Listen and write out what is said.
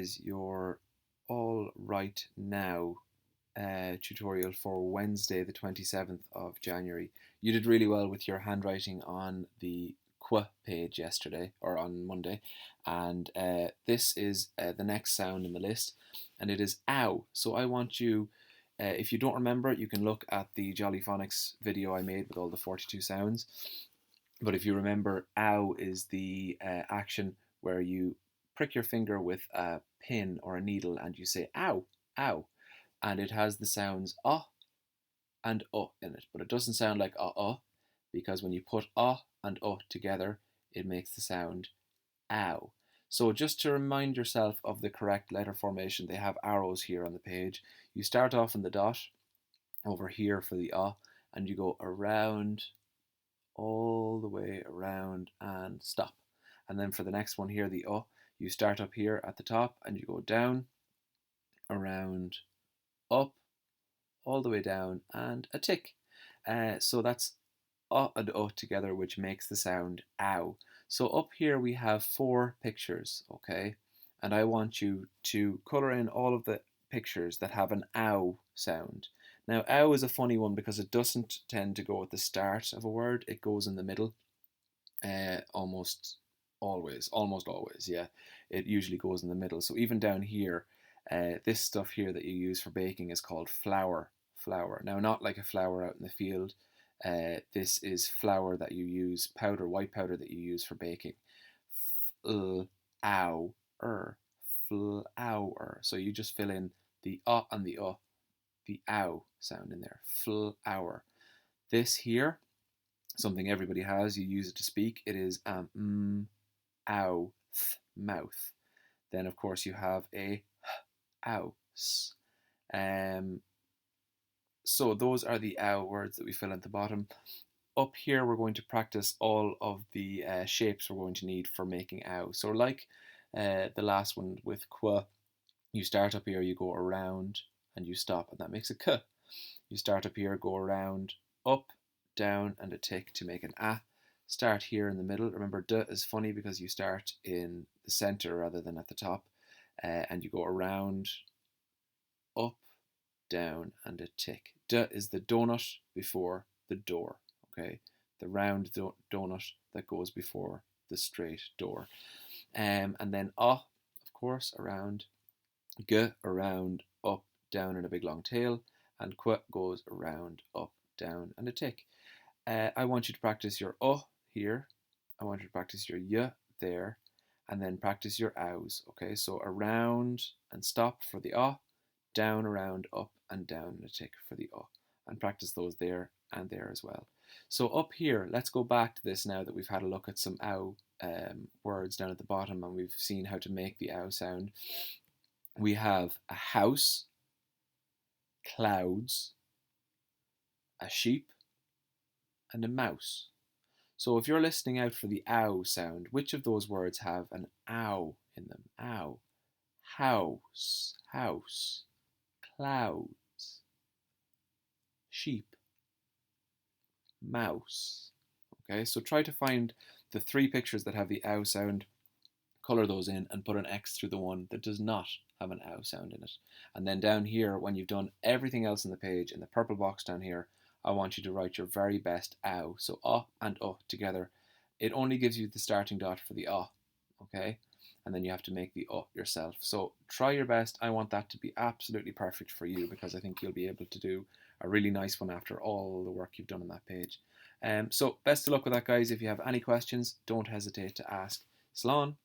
is your All Right Now tutorial for Wednesday, the 27th of January. You did really well with your handwriting on the Qu page yesterday, or on Monday, and this is the next sound in the list, and it is ow. So I want you, if you don't remember, you can look at the Jolly Phonics video I made with all the 42 sounds. But if you remember, ow is the action where you prick your finger with a pin or a needle and you say ow, ow. And it has the sounds and in it. But it doesn't sound like because when you put and together, it makes the sound ow. So just to remind yourself of the correct letter formation, they have arrows here on the page. You start off in the dot over here for the and you go around all the way around and stop. And then for the next one here, the you start up here at the top and you go down, around, up, all the way down, and a tick. So that's and together, which makes the sound ow. So up here we have 4 pictures, okay? And I want you to colour in all of the pictures that have an ow sound. Now, ow is a funny one because it doesn't tend to go at the start of a word, it goes in the middle. Almost always, yeah. It usually goes in the middle. So even down here, this stuff here that you use for baking is called flour. Flour. Now, not like a flower out in the field. This is flour that you use, powder, white powder that you use for baking. Flour, flour. So you just fill in the and the ow sound in there. Flour. This here, something everybody has, you use it to speak. It is ow, mouth. Then of course you have a ouse. So those are the ow words that we fill at the bottom. Up here we're going to practice all of the shapes we're going to need for making ow. So like the last one with qu, you start up here, you go around, and you stop, and that makes a k. You start up here, go around, up, down, and a tick to make an a. Start here in the middle. Remember, d is funny because you start in the center rather than at the top, and you go around, up, down, and a tick. D is the donut before the door, okay? The round donut that goes before the straight door. And then of course, around, g, around, up, down, and a big long tail, and qu goes around, up, down, and a tick. I want you to practice your here. I want you to practice your y there, and then practice your ows. Okay, so around and stop for the down, around, up, and down, and a tick for the and practice those there and there as well. So up here, let's go back to this now that we've had a look at some ow words down at the bottom, and we've seen how to make the ow sound. We have a house, clouds, a sheep, and a mouse. So if you're listening out for the ow sound, which of those words have an ow in them? Ow. House, house, clouds, sheep, mouse. Okay, so try to find the 3 pictures that have the ow sound, color those in, and put an X through the one that does not have an ow sound in it. And then down here, when you've done everything else in the page, in the purple box down here, I want you to write your very best ow. So and together. It only gives you the starting dot for the okay? And then you have to make the yourself. So try your best. I want that to be absolutely perfect for you because I think you'll be able to do a really nice one after all the work you've done on that page. So best of luck with that, guys. If you have any questions, don't hesitate to ask. Slán.